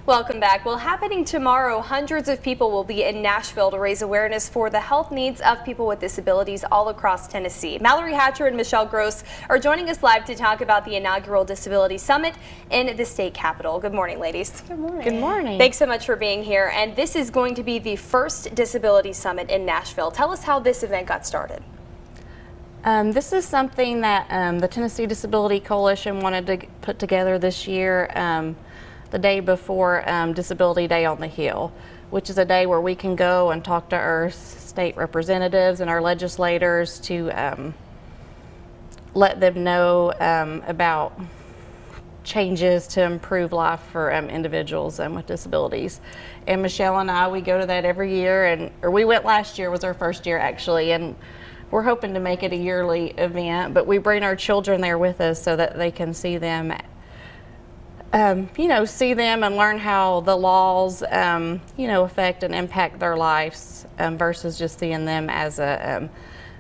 Welcome back. Well, happening tomorrow, hundreds of people will be in Nashville to raise awareness for the health needs of people with disabilities all across Tennessee. Mallory Hatcher and Michelle Gross are joining us live to talk about the inaugural Disability Summit in the state capitol. Good morning, ladies. Good morning. Good morning. Thanks so much for being here. And this is going to be the first Disability Summit in Nashville. Tell us how this event got started. This is something that the Tennessee Disability Coalition wanted to put together this year, the day before Disability Day on the Hill, which is a day where we can go and talk to our state representatives and our legislators to let them know about changes to improve life for individuals with disabilities. And Michelle and I, we go to that every year, or we went last year, was our first year actually, and we're hoping to make it a yearly event, but we bring our children there with us so that they can see them, see them and learn how the laws, affect and impact their lives versus just seeing them as a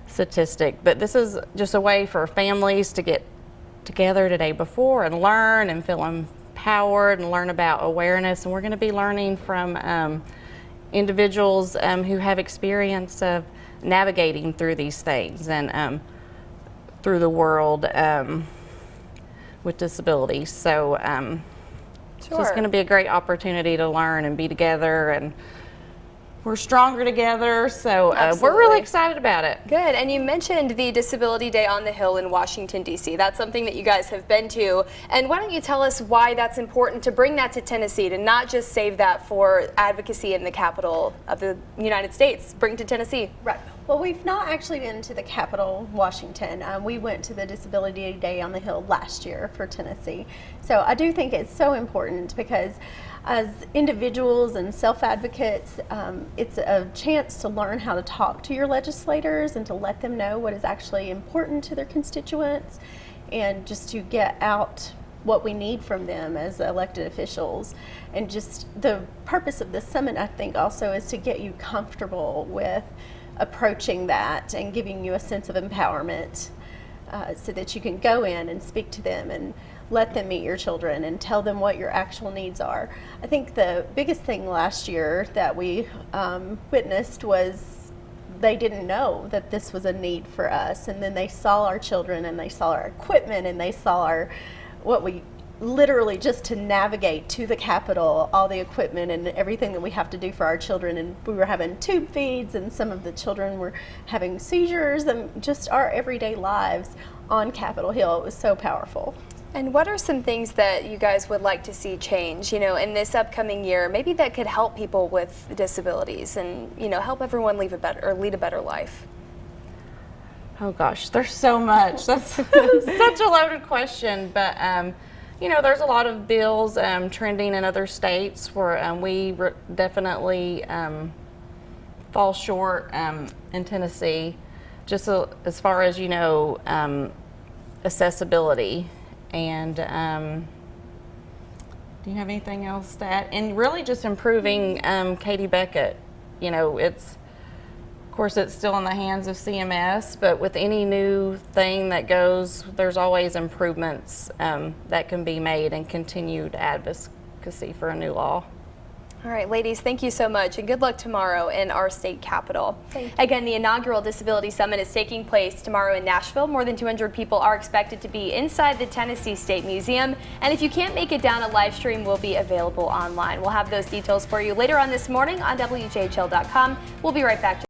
statistic. But this is just a way for families to get together the day before and learn and feel empowered and learn about awareness. And we're going to be learning from individuals who have experience of navigating through these things and through the world with disabilities. So, so it's going to be a great opportunity to learn and be together, and we're stronger together, so we're really excited about it. Good. And you mentioned the Disability Day on the Hill in Washington, D.C. That's something that you guys have been to. And why don't you tell us why that's important to bring that to Tennessee, to not just save that for advocacy in the capital of the United States, bring to Tennessee? Right. Well, we've not actually been to the capital, Washington. We went to the Disability Day on the Hill last year for Tennessee. So I do think it's so important because as individuals and self-advocates, it's a chance to learn how to talk to your legislators and to let them know what is actually important to their constituents, and just to get out what we need from them as elected officials. And just the purpose of this summit, I think, also is to get you comfortable with approaching that and giving you a sense of empowerment so that you can go in and speak to them and let them meet your children and tell them what your actual needs are. I think the biggest thing last year that we witnessed was they didn't know that this was a need for us, and then they saw our children and they saw our equipment and they saw what we literally, just to navigate to the Capitol, all the equipment and everything that we have to do for our children. And we were having tube feeds, and some of the children were having seizures, and just our everyday lives on Capitol Hill. It was so powerful. And what are some things that you guys would like to see change, in this upcoming year, maybe that could help people with disabilities and, help everyone lead a better life? Oh gosh, there's so much. That's such a loaded question, but there's a lot of bills trending in other states where we definitely fall short in Tennessee, just as far as accessibility. And do you have anything else to add? And really just improving Katie Beckett. Of course, it's still in the hands of CMS, but with any new thing that goes, there's always improvements that can be made and continued advocacy for a new law. All right, ladies, thank you so much, and good luck tomorrow in our state capitol. Again, the inaugural Disability Summit is taking place tomorrow in Nashville. More than 200 people are expected to be inside the Tennessee State Museum, and if you can't make it down, a live stream will be available online. We'll have those details for you later on this morning on WJHL.com. We'll be right back.